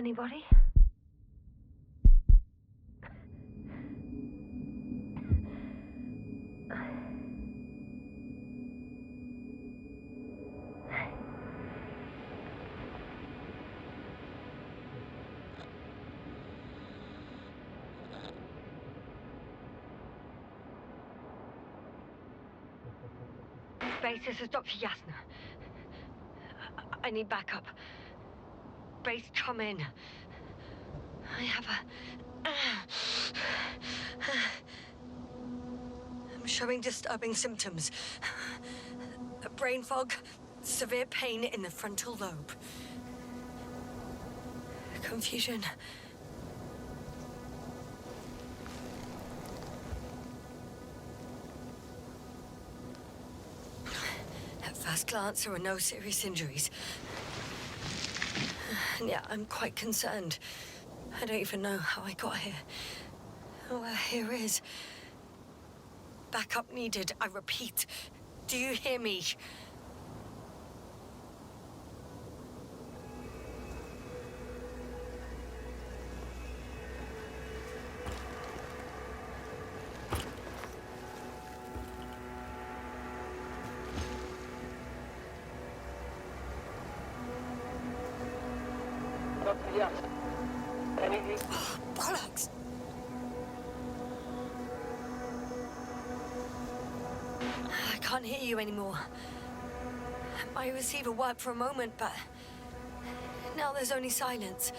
Anybody? Base, this is Dr. Yasną. I need backup. Base, come in. I have I'm showing disturbing symptoms. Brain fog, severe pain in the frontal lobe. Confusion. At first glance, there are no serious injuries. And yeah, I'm quite concerned. I don't even know how I got here. Where here is. Backup needed, I repeat. Do you hear me? Dr. Yasną. Anything? Oh, bollocks! I can't hear you anymore. My receiver worked for a moment, but now there's only silence.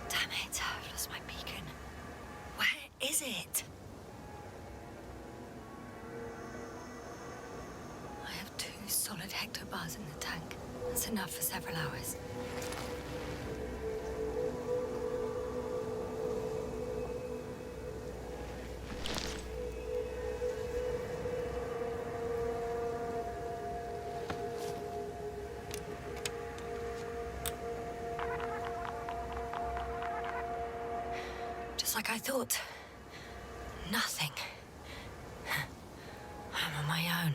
Damn it, I've lost my beacon. Where is it? I have 2 solid hectobars in the tank. That's enough for several hours. Just like I thought. Nothing. I'm on my own.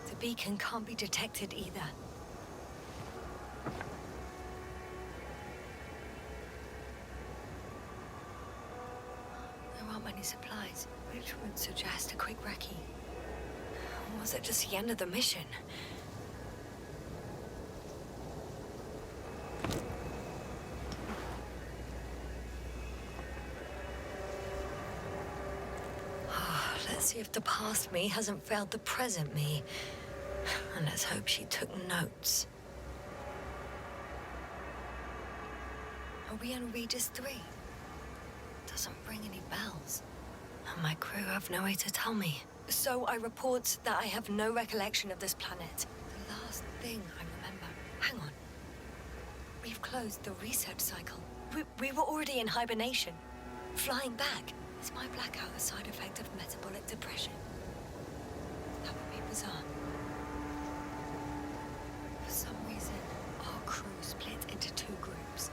The beacon can't be detected either. There aren't many supplies, which would suggest a quick recce. Or was it just the end of the mission? Let's see if the past me hasn't failed the present me. And let's hope she took notes. Are we on Regis III? Doesn't ring any bells. And my crew have no way to tell me. So I report that I have no recollection of this planet. The last thing I remember... Hang on. We've closed the research cycle. We were already in hibernation. Flying back. Is my blackout a side effect of metabolic depression? That would be bizarre. For some reason, our crew split into 2 groups.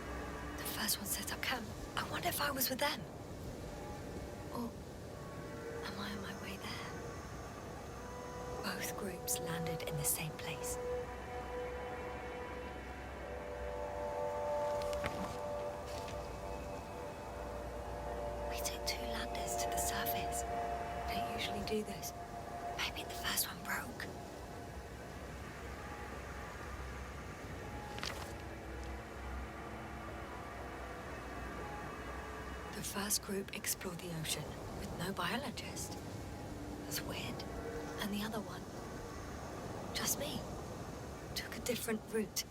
The first one set up camp. I wonder if I was with them. Or am I on my way there? Both groups landed in the same place. We took 2 landers to the surface. Don't usually do this. Maybe the first one broke. The first group explored the ocean with no biologist. That's weird. And the other one, just me, took a different route.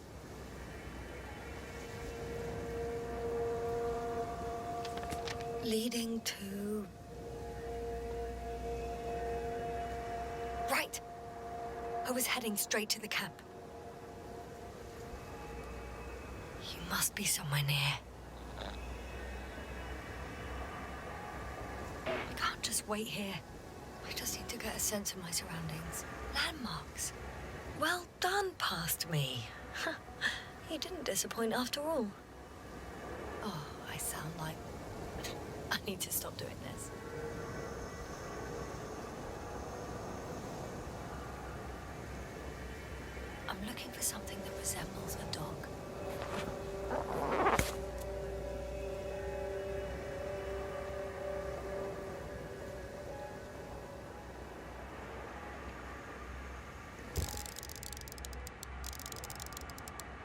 Leading to... Right! I was heading straight to the camp. You must be somewhere near. I can't just wait here. I just need to get a sense of my surroundings. Landmarks. Well done, past me. You didn't disappoint after all. Oh, I I sound like... I need to stop doing this. I'm looking for something that resembles a dog.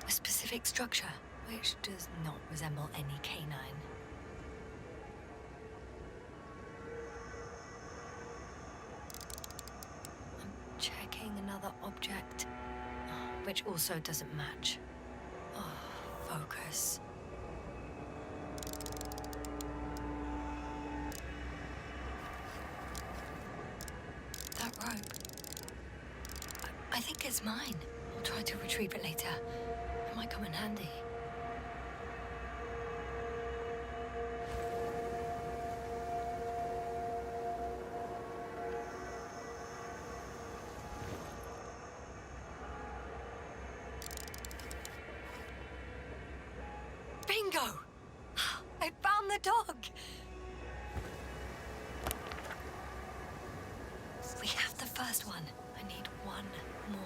A specific structure, which does not resemble any canine. I'm checking another object, which also doesn't match. Oh, focus. That rope. I think it's mine. I'll try to retrieve it later. It might come in handy. Bingo! I found the dog! We have the first one. I need one more.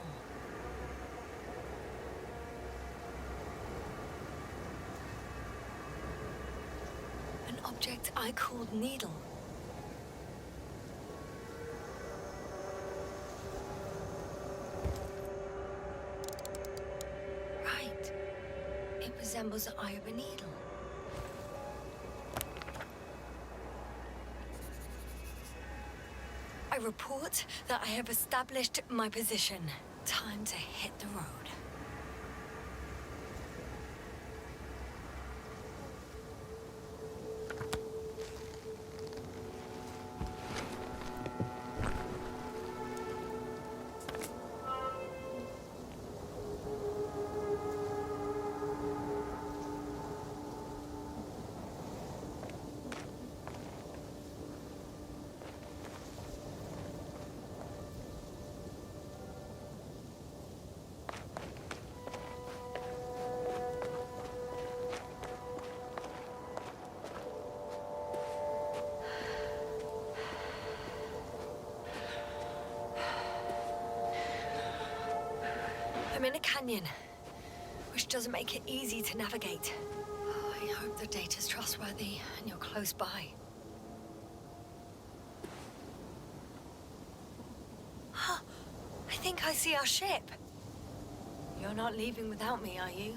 An object I called needle. Right. It resembles the eye of a needle. I report that I have established my position. Time to hit the road. I'm in a canyon, which doesn't make it easy to navigate. Oh, I hope the data's trustworthy and you're close by. Huh, I think I see our ship. You're not leaving without me, are you?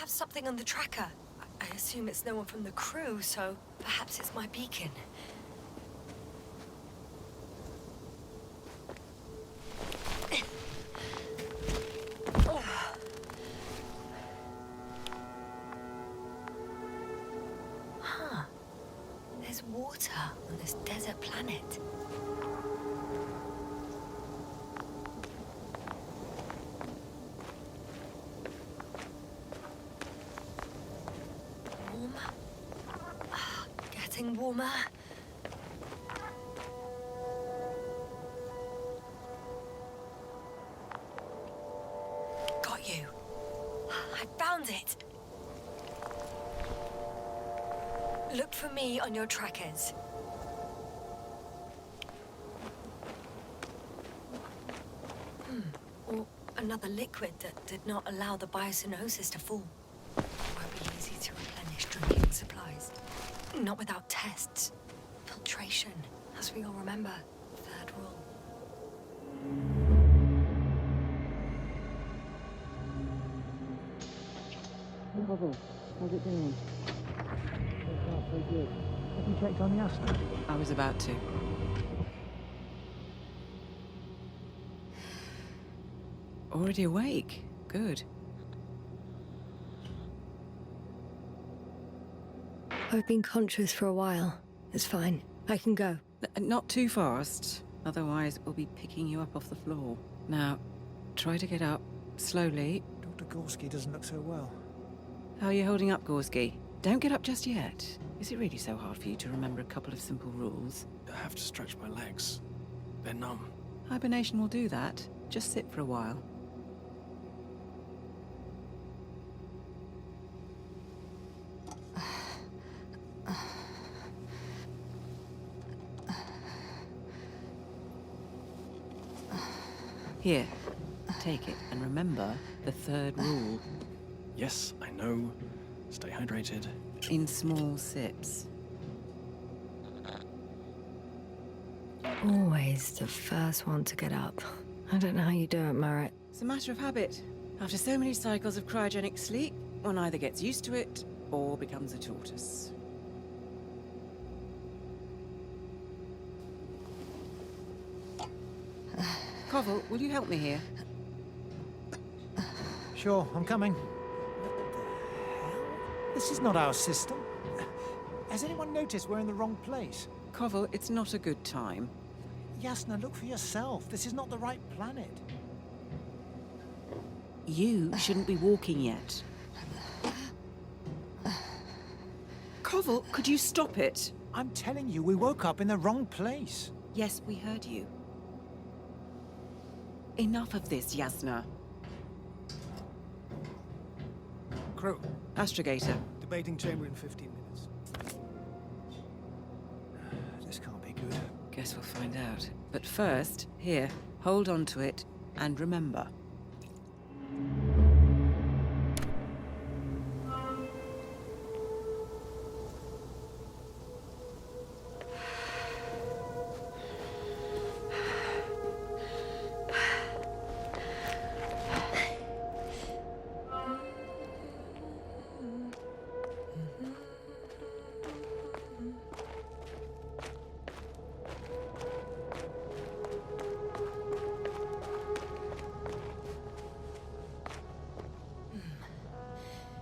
Something on the tracker. I assume it's no one from the crew, so perhaps it's my beacon. Huh. There's water on this desert planet. Warmer. Got you. I found it. Look for me on your trackers. Or another liquid that did not allow the biocenosis to fall. Won't be easy to replenish drinking supplies. Not without tests. Filtration, as we all remember. Third rule. How's it going? So good. Have you checked on Yasną? I was about to. Already awake. Good. I've been conscious for a while. It's fine. I can go. Not too fast, otherwise we'll be picking you up off the floor. Now, try to get up slowly. Dr. Gorski doesn't look so well. How are you holding up, Gorski? Don't get up just yet. Is it really so hard for you to remember a couple of simple rules? I have to stretch my legs. They're numb. Hibernation will do that. Just sit for a while. Here, take it, and remember the third rule. Yes, I know. Stay hydrated. In small sips. Always the first one to get up. I don't know how you do it, Merritt. It's a matter of habit. After so many cycles of cryogenic sleep, one either gets used to it or becomes a tortoise. Koval, will you help me here? Sure, I'm coming. This is not our system. Has anyone noticed we're in the wrong place? Koval, it's not a good time. Yasna, look for yourself. This is not the right planet. You shouldn't be walking yet. Koval, could you stop it? I'm telling you, we woke up in the wrong place. Yes, we heard you. Enough of this, Yasna. Crew, Astrogator. debating chamber in 15 minutes. This can't be good. Guess we'll find out. But first, here, hold on to it and remember.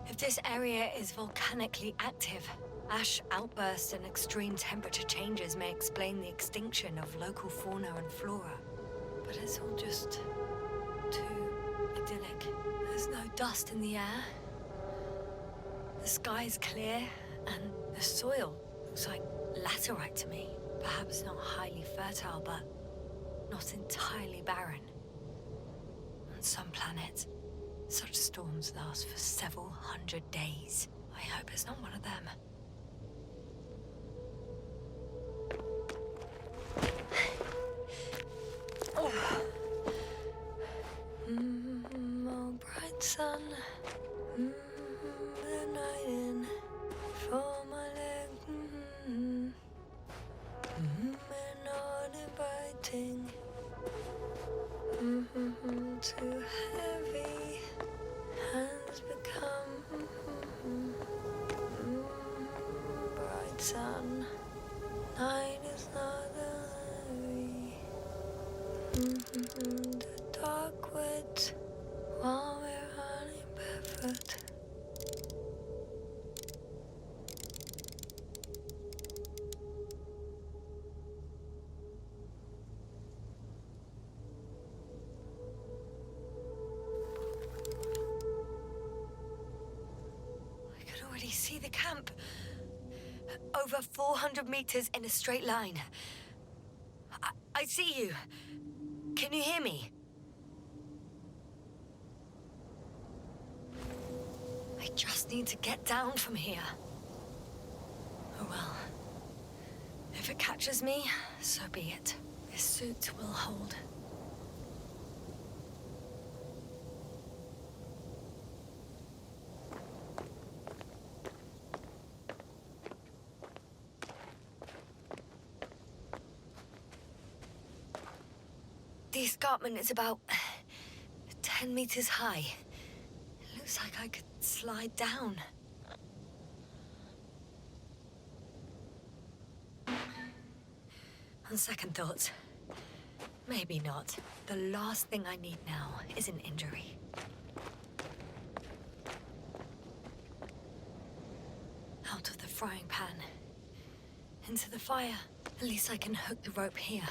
If this area is volcanically active, ash outbursts and extreme temperature changes may explain the extinction of local fauna and flora. But it's all just too idyllic. There's no dust in the air. The sky's clear, and the soil looks like laterite to me. Perhaps not highly fertile, but not entirely barren. On some planets, such storms last for several hundred days. I hope it's not one of them. Oh, bright sun. The night in for my leg. And not inviting. Too heavy. Has become bright sun. Night is not early. The dark woods while we're running barefoot. See the camp. Over 400 meters in a straight line. I see you. Can you hear me? I just need to get down from here. Oh well. If it catches me, so be it. This suit will hold. The escarpment is about 10 meters high. It looks like I could slide down. On second thoughts, maybe not. The last thing I need now is an injury. Out of the frying pan. Into the fire. At least I can hook the rope here.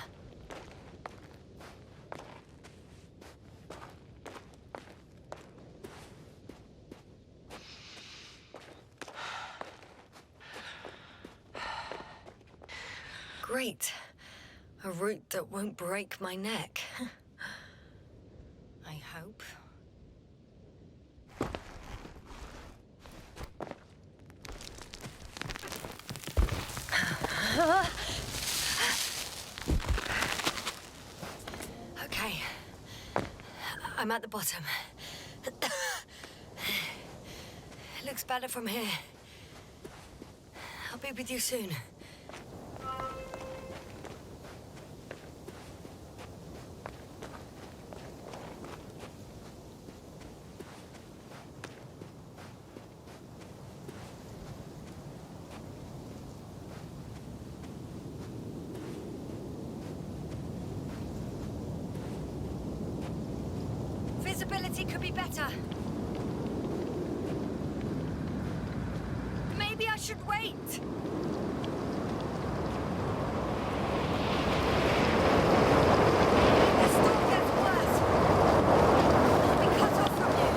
Great. A route that won't break my neck. I hope. Okay. I'm at the bottom. It looks better from here. I'll be with you soon. Visibility could be better. Maybe I should wait. The storm gets worse. I'll be cut off from you.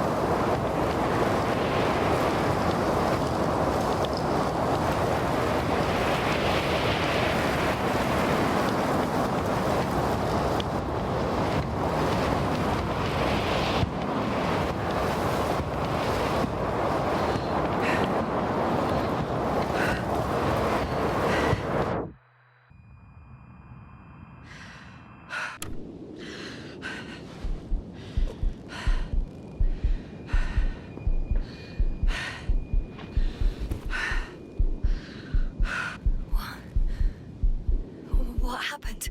What happened?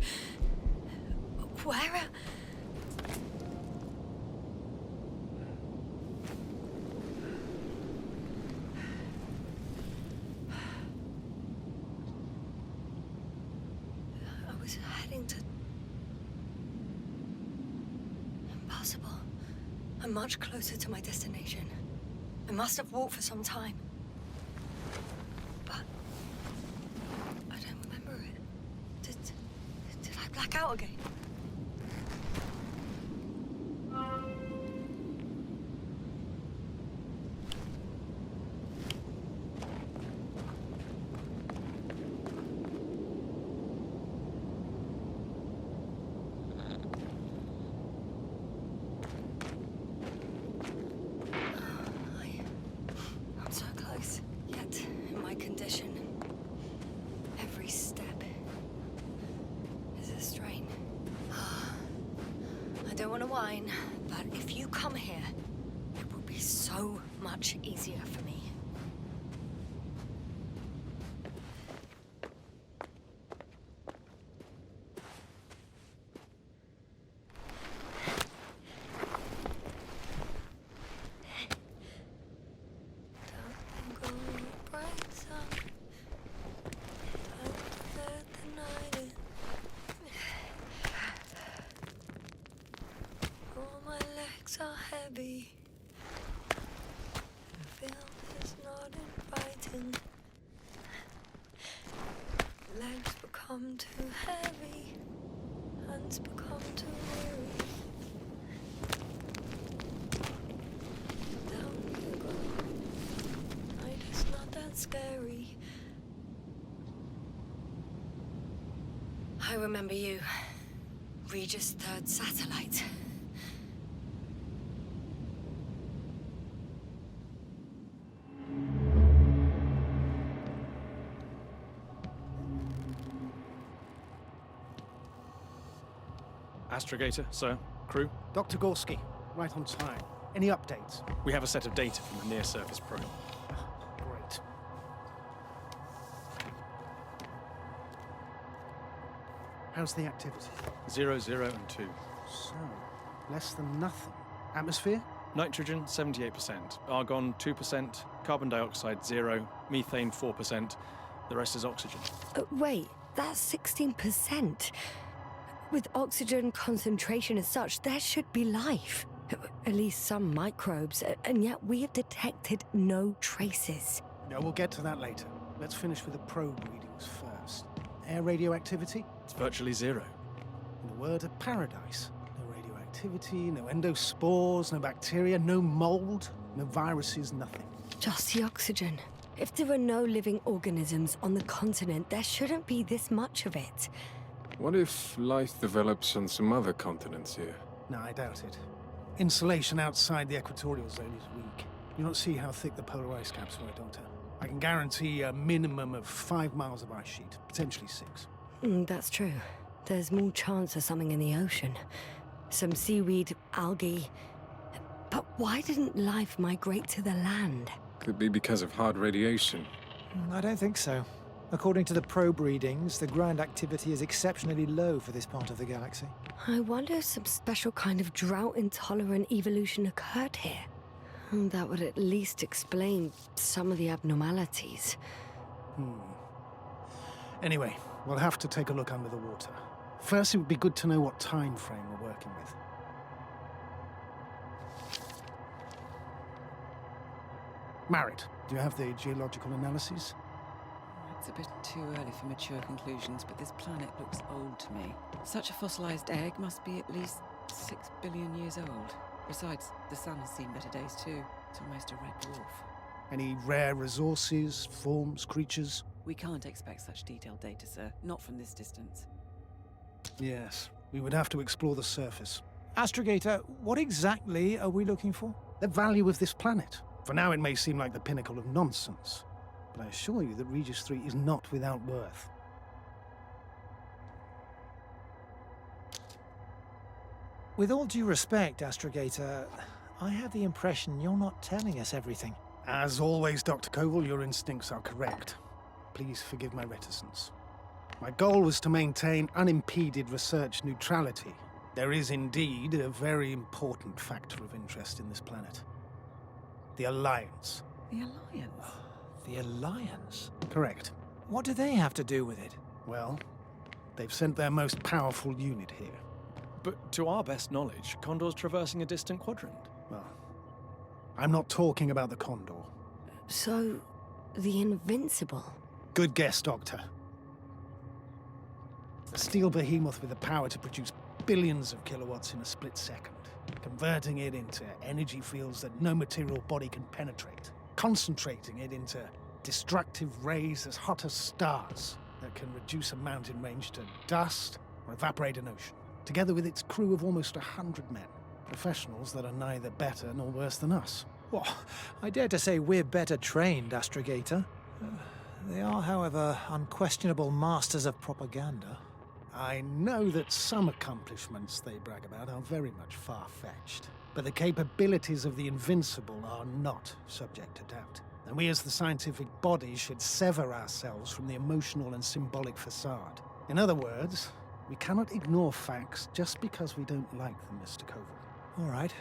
Where? I was heading to... Impossible. I'm much closer to my destination. I must have walked for some time. But... I don't remember it. Did I black out again? I'm so close, yet in my condition. Every step is a strain. I don't want to whine, but if you come here, it will be so much easier for me. Are heavy. The field is not inviting. Legs become too heavy. Hands become too weary. Down you go. Night is not that scary. I remember you. Regis III satellite. Astrogator, sir. Crew. Dr. Gorski, right on time. Any updates? We have a set of data from the near-surface probe. Great. How's the activity? 0, 0, and 2. So, less than nothing. Atmosphere? Nitrogen, 78%. Argon, 2%. Carbon dioxide, 0. Methane, 4%. The rest is oxygen. Wait, that's 16%. With oxygen concentration as such, there should be life. At least some microbes, and yet we have detected no traces. No, we'll get to that later. Let's finish with the probe readings first. Air radioactivity? It's virtually 0. In a word, a paradise. No radioactivity, no endospores, no bacteria, no mold, no viruses, nothing. Just the oxygen. If there are no living organisms on the continent, there shouldn't be this much of it. What if life develops on some other continents here? No, I doubt it. Insulation outside the equatorial zone is weak. You don't see how thick the polar ice caps were, Doctor. I can guarantee a minimum of 5 miles of ice sheet, potentially 6. That's true. There's more chance of something in the ocean. Some seaweed, algae. But why didn't life migrate to the land? Could be because of hard radiation. I don't think so. According to the probe readings, the ground activity is exceptionally low for this part of the galaxy. I wonder if some special kind of drought-intolerant evolution occurred here. That would at least explain some of the abnormalities. Anyway, we'll have to take a look under the water. First, it would be good to know what time frame we're working with. Marit, do you have the geological analyses? It's a bit too early for mature conclusions, but this planet looks old to me. Such a fossilized egg must be at least 6 billion years old. Besides, the sun has seen better days too. It's almost a red dwarf. Any rare resources, forms, creatures? We can't expect such detailed data, sir. Not from this distance. Yes, we would have to explore the surface. Astrogator, what exactly are we looking for? The value of this planet. For now, it may seem like the pinnacle of nonsense, but I assure you that Regis III is not without worth. With all due respect, Astrogator, I have the impression you're not telling us everything. As always, Dr. Koval, your instincts are correct. Please forgive my reticence. My goal was to maintain unimpeded research neutrality. There is indeed a very important factor of interest in this planet. The Alliance. The Alliance? The Alliance? Correct. What do they have to do with it? Well, they've sent their most powerful unit here. But to our best knowledge, Condor's traversing a distant quadrant. Well, I'm not talking about the Condor. So, the Invincible. Good guess, Doctor. A steel behemoth with the power to produce billions of kilowatts in a split second, converting it into energy fields that no material body can penetrate, concentrating it into destructive rays as hot as stars that can reduce a mountain range to dust or evaporate an ocean, together with its crew of almost 100 men, professionals that are neither better nor worse than us. Well, I dare to say we're better trained, Astrogator. They are, however, unquestionable masters of propaganda. I know that some accomplishments they brag about are very much far-fetched, but the capabilities of the Invincible are not subject to doubt. And we as the scientific body should sever ourselves from the emotional and symbolic facade. In other words, we cannot ignore facts just because we don't like them, Mr. Koval. All right,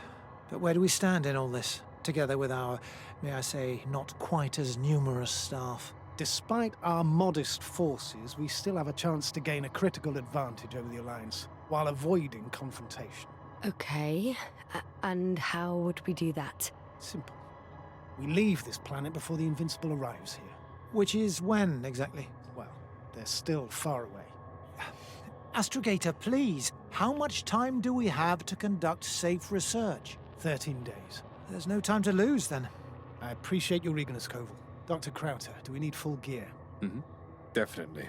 but where do we stand in all this, together with our, may I say, not quite as numerous staff? Despite our modest forces, we still have a chance to gain a critical advantage over the Alliance, while avoiding confrontation. Okay, and how would we do that? Simple. We leave this planet before the Invincible arrives here. Which is when, exactly? Well, they're still far away. Astrogator, please, how much time do we have to conduct safe research? 13 days. There's no time to lose, then. I appreciate your eagerness, Koval. Dr. Krauter, do we need full gear? Definitely.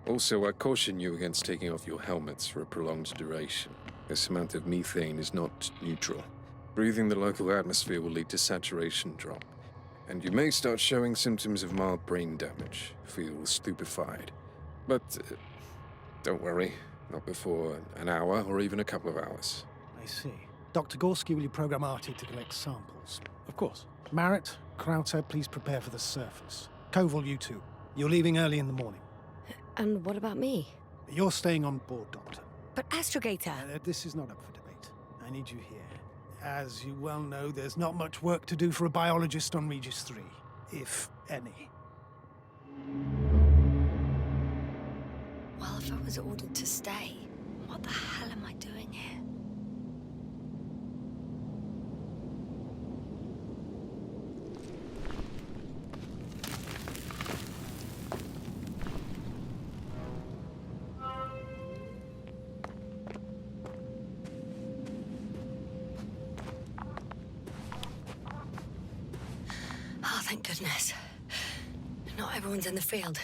Also, I caution you against taking off your helmets for a prolonged duration. This amount of methane is not neutral. Breathing the local atmosphere will lead to saturation drop, and you may start showing symptoms of mild brain damage, feel stupefied. But don't worry, not before an hour or even a couple of hours. I see. Dr. Gorski, will you program Artie to collect samples? Of course. Marit, Krauter, please prepare for the surface. Koval, you two. You're leaving early in the morning. And what about me? You're staying on board, Doctor. But Astrogator! This is not up for debate. I need you here. As you well know, there's not much work to do for a biologist on Regis III, if any. Well, if I was ordered to stay, what the hell am I doing here? Oh, thank goodness. Not everyone's in the field.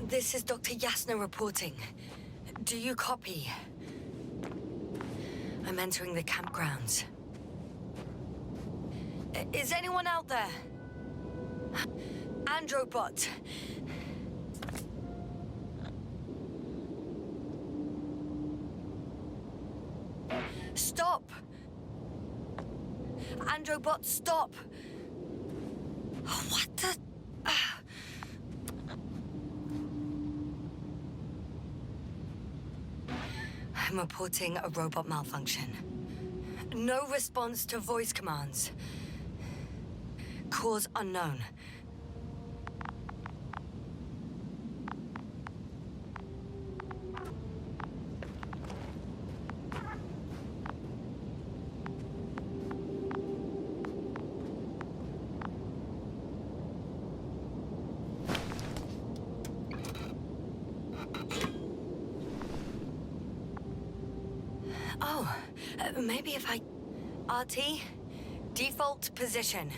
This is Dr. Yasną reporting. Do you copy? I'm entering the campgrounds. Is anyone out there? Androbot. Stop! Androbot, stop! What the... I'm reporting a robot malfunction. No response to voice commands. Cause unknown. Oh, maybe if I... RT? Default position.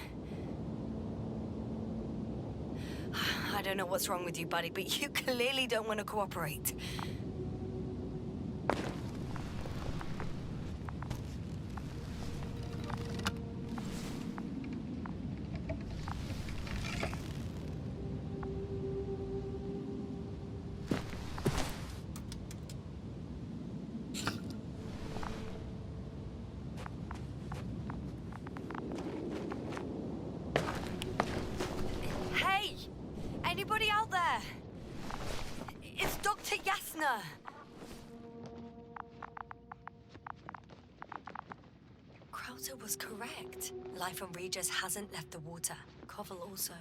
I don't know what's wrong with you, buddy, but you clearly don't want to cooperate. Anybody out there? It's Dr. Yasną. Krauser was correct. Life on Regis hasn't left the water. Koval also.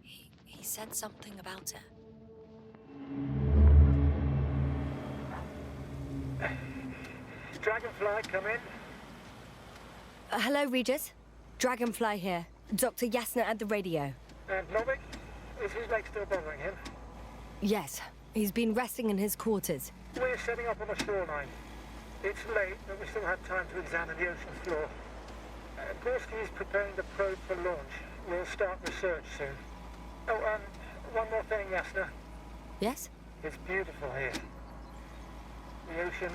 He said something about it. Dragonfly, come in. Hello, Regis. Dragonfly here. Dr. Yasną at the radio. And Novik? Is his leg still bothering him? Yes. He's been resting in his quarters. We're setting up on the shoreline. It's late, but we still have time to examine the ocean floor. Gorski is preparing the probe for launch. We'll start research soon. Oh, one more thing, Yasną. Yes? It's beautiful here. The ocean,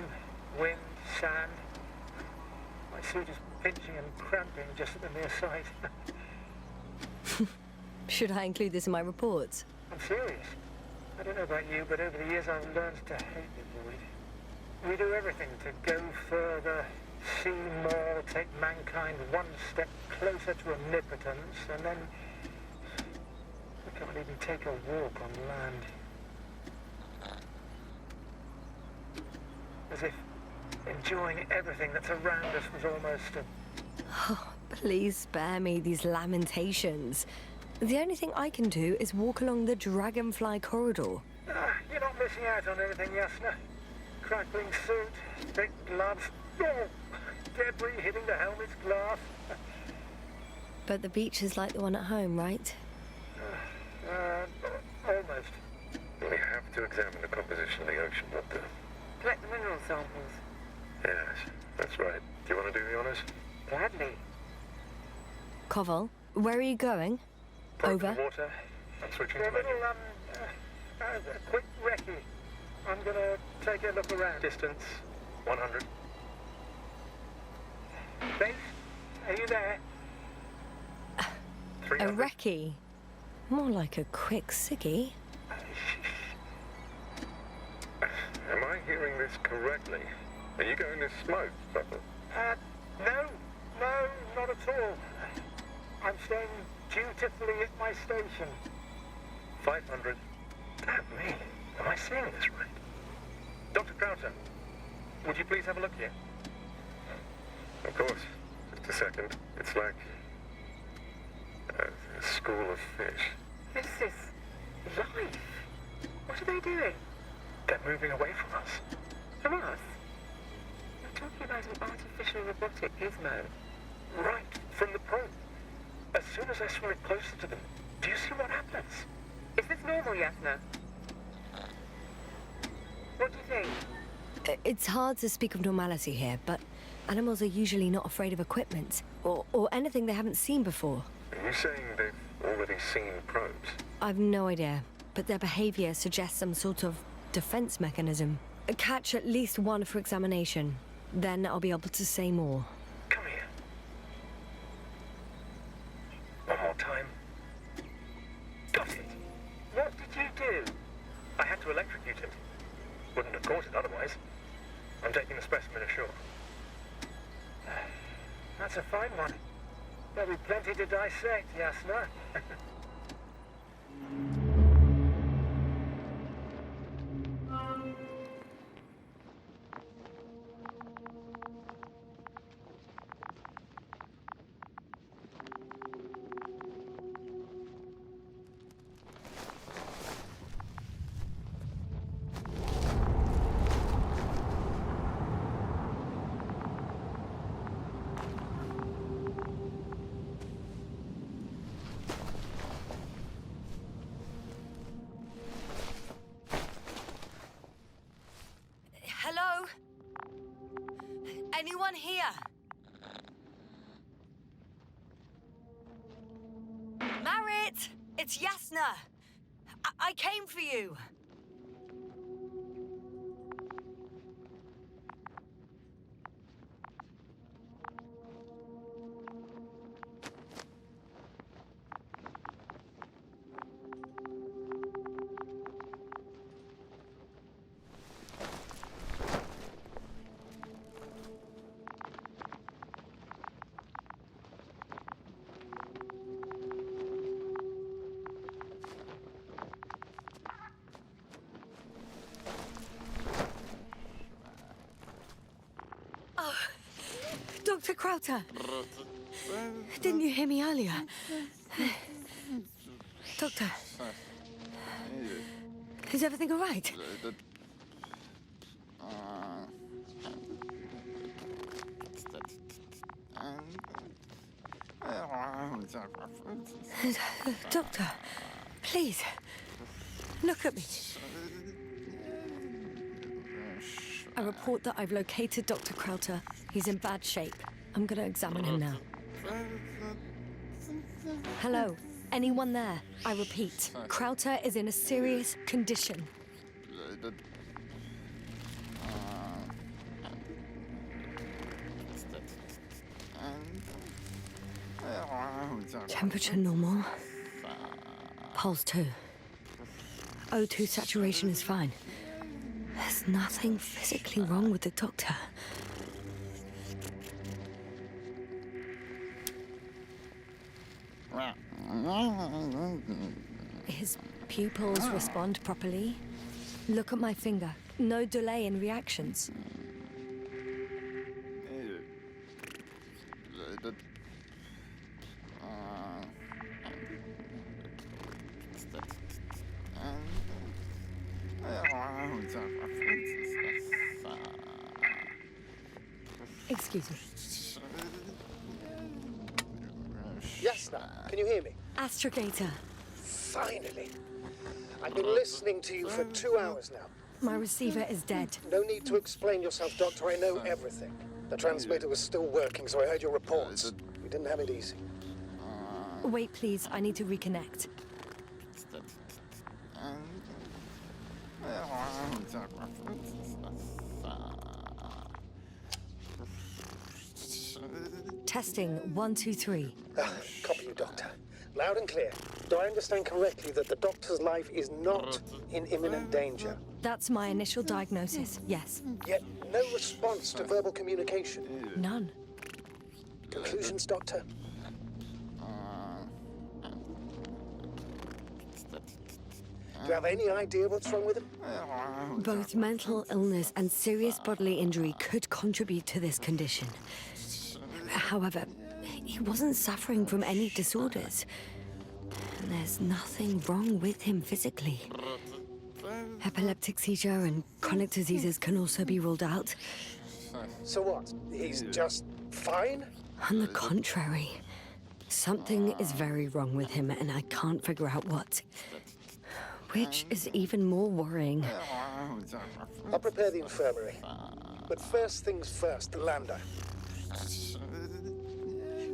wind, sand. My suit is pinching and cramping just at the mere sight. Should I include this in my reports? I'm serious. I don't know about you, but over the years I've learned to hate the void. We do everything to go further, see more, take mankind one step closer to omnipotence, and then we can't even take a walk on land. As if enjoying everything that's around us was almost a... Oh, please spare me these lamentations. The only thing I can do is walk along the Dragonfly corridor. You're not missing out on anything, Yasną. Crackling suit, thick gloves, debris hitting the helmet's glass. But the beach is like the one at home, right? Almost. We have to examine the composition of the ocean water. Collect the mineral samples. Yes, that's right. Do you want to do the honors? Gladly. Koval, where are you going? Probe Over. the water. I'm switching For to a little, manual. a quick recce. I'm gonna take a look around. Distance 100. Base, are you there? A 300. recce? More like a quick ciggy. Am I hearing this correctly? Are you going to smoke, Bubba? No, not at all. I'm staying dutifully at my station. 500. Damn me. Am I seeing this right? Dr. Crowther, would you please have a look here? Of course. Just a second. It's like a school of fish. This is life. What are they doing? They're moving away from us. From us? You're talking about an artificial robotic gizmo. Right, from the probe. As soon as I swing it closer to them, do you see what happens? Is this normal, Yasna? What do you think? It's hard to speak of normality here, but animals are usually not afraid of equipment or anything they haven't seen before. Are you saying they've already seen probes? I've no idea, but their behavior suggests some sort of defense mechanism. Catch at least one for examination. Then I'll be able to say more. Come here. One more time. Got it. What did you do? I had to electrocute it. Wouldn't have caught it otherwise. I'm taking the specimen ashore. That's a fine one. There'll be plenty to dissect, Yasna. Hello? Anyone here? Marit! It's Yasna! I came for you! Dr. Crowther! Didn't you hear me earlier? Doctor? Is everything all right? Doctor, please, look at me. I report that I've located Dr. Crowther. He's in bad shape. I'm gonna examine him now. Hello? Anyone there? I repeat, Crowther is in a serious condition. Temperature normal. Pulse too. O2 saturation is fine. There's nothing physically wrong with the doctor. His pupils respond properly. Look at my finger. No delay in reactions. Excuse me. Yasna, can you hear me? Astrogator. Finally. I've been listening to you for 2 hours now. My receiver is dead. No need to explain yourself, Doctor. I know everything. The transmitter was still working, so I heard your reports. You didn't have it easy. Wait, please. I need to reconnect. Testing 1, 2, 3. Copy you, Doctor. Loud and clear. Do I understand correctly that the Doctor's life is not in imminent danger? That's my initial diagnosis, yes. Yet no response to verbal communication. None. Conclusions, Doctor? Do you have any idea what's wrong with him? Both mental illness and serious bodily injury could contribute to this condition. However, he wasn't suffering from any disorders. And there's nothing wrong with him physically. Epileptic seizure and chronic diseases can also be ruled out. So what? He's just fine? On the contrary, something is very wrong with him, and I can't figure out what. Which is even more worrying. I'll prepare the infirmary. But first things first, the lander.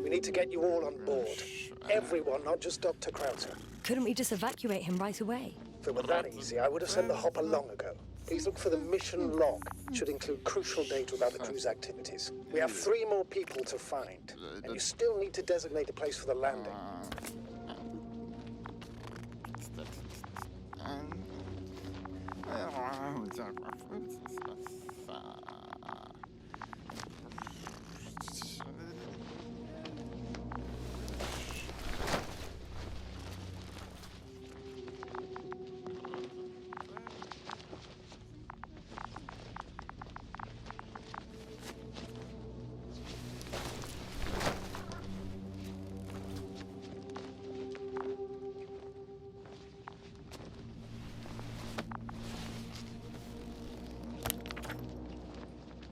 We need to get you all on board. Everyone, not just Dr. Krauter. Couldn't we just evacuate him right away? If it were that easy, I would have sent the hopper long ago. Please look for the mission log. It should include crucial data about the crew's activities. We have 3 more people to find, and you still need to designate a place for the landing.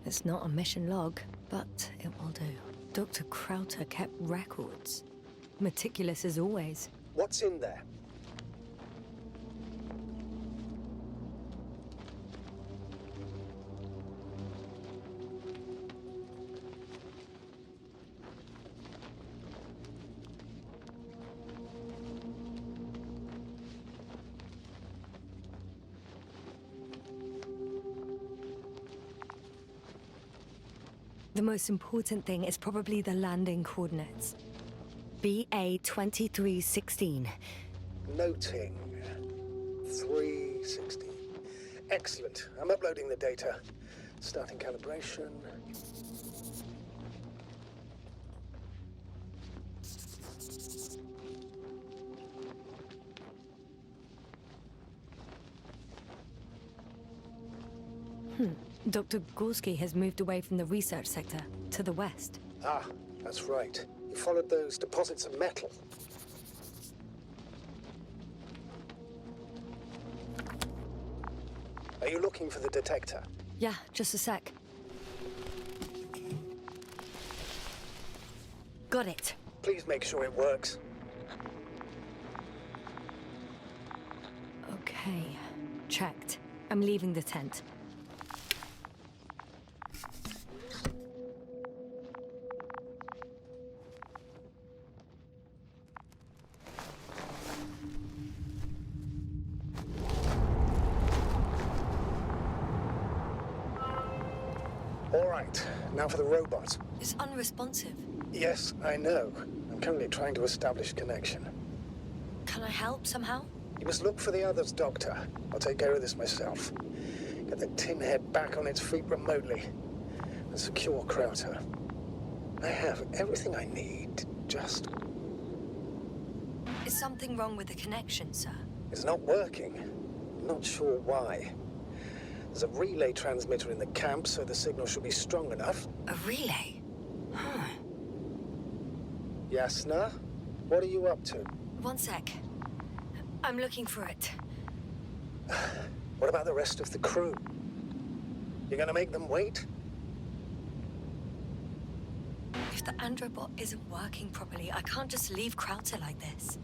It's not a mission log, but it will do. Dr. Krauter kept records. Meticulous as always. What's in there? The most important thing is probably the landing coordinates. BA 2316. Noting. 316. Excellent. I'm uploading the data. Starting calibration. Dr. Gorski has moved away from the research sector to the west. Ah, that's right. You followed those deposits of metal. Are you looking for the detector? Yeah, just a sec. Got it. Please make sure it works. Okay, checked. I'm leaving the tent. All right, now for the robot. It's unresponsive. Yes, I know. I'm currently trying to establish connection. Can I help somehow? You must look for the others, Doctor. I'll take care of this myself. Get the tin head back on its feet remotely. And secure Krauter. I have everything I need, just... Is something wrong with the connection, sir? It's not working. Not sure why. There's a relay transmitter in the camp, so the signal should be strong enough. A relay? Huh. Yasna, what are you up to? One sec. I'm looking for it. What about the rest of the crew? You're gonna make them wait? If the androbot isn't working properly, I can't just leave Krauter like this.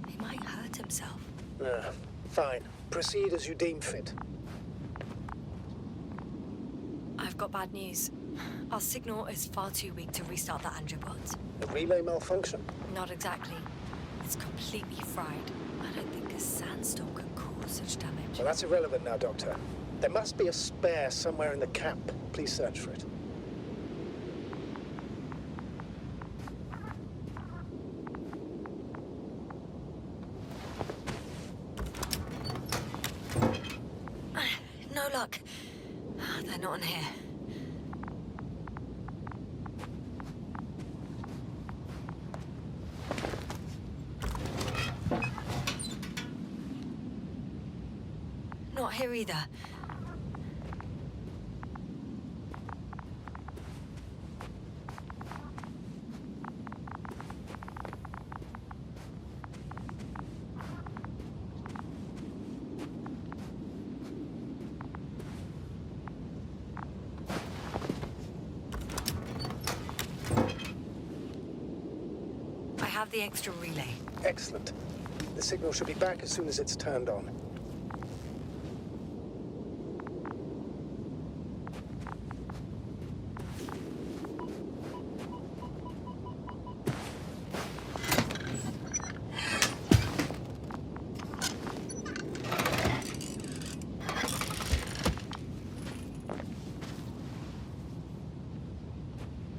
He might hurt himself. Fine. Proceed as you deem fit. I've got bad news. Our signal is far too weak to restart the androbot. A relay malfunction? Not exactly. It's completely fried. I don't think a sandstorm could cause such damage. Well, that's irrelevant now, Doctor. There must be a spare somewhere in the camp. Please search for it. No luck. They're not in here. here either. I have the extra relay. Excellent. The signal should be back as soon as it's turned on.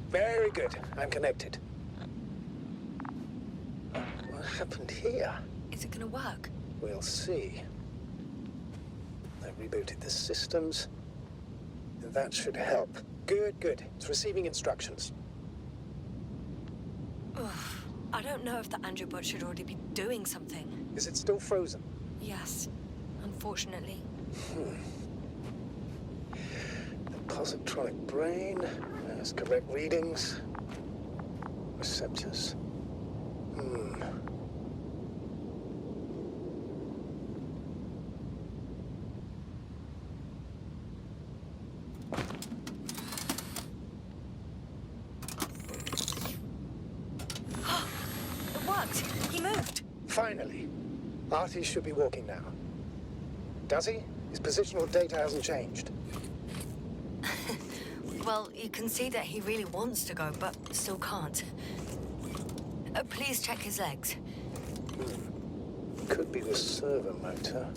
Very good. I'm connected. What happened here? Is it gonna work? We'll see. I rebooted the systems. That should help. Good, good. It's receiving instructions. Ugh. I don't know if the Androbot should already be doing something. Is it still frozen? Yes, unfortunately. The positronic brain has correct readings. Receptors. It worked! He moved! Finally. Artie should be walking now. Does he? His positional data hasn't changed. Well, you can see that he really wants to go, but still can't. Please check his legs. Could be the servo motor.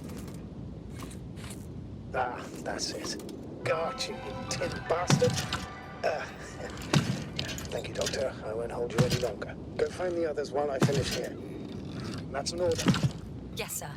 Ah, that's it. Got you, you tin bastard. Thank you, Doctor. I won't hold you any longer. Go find the others while I finish here. That's an order. Yes, sir.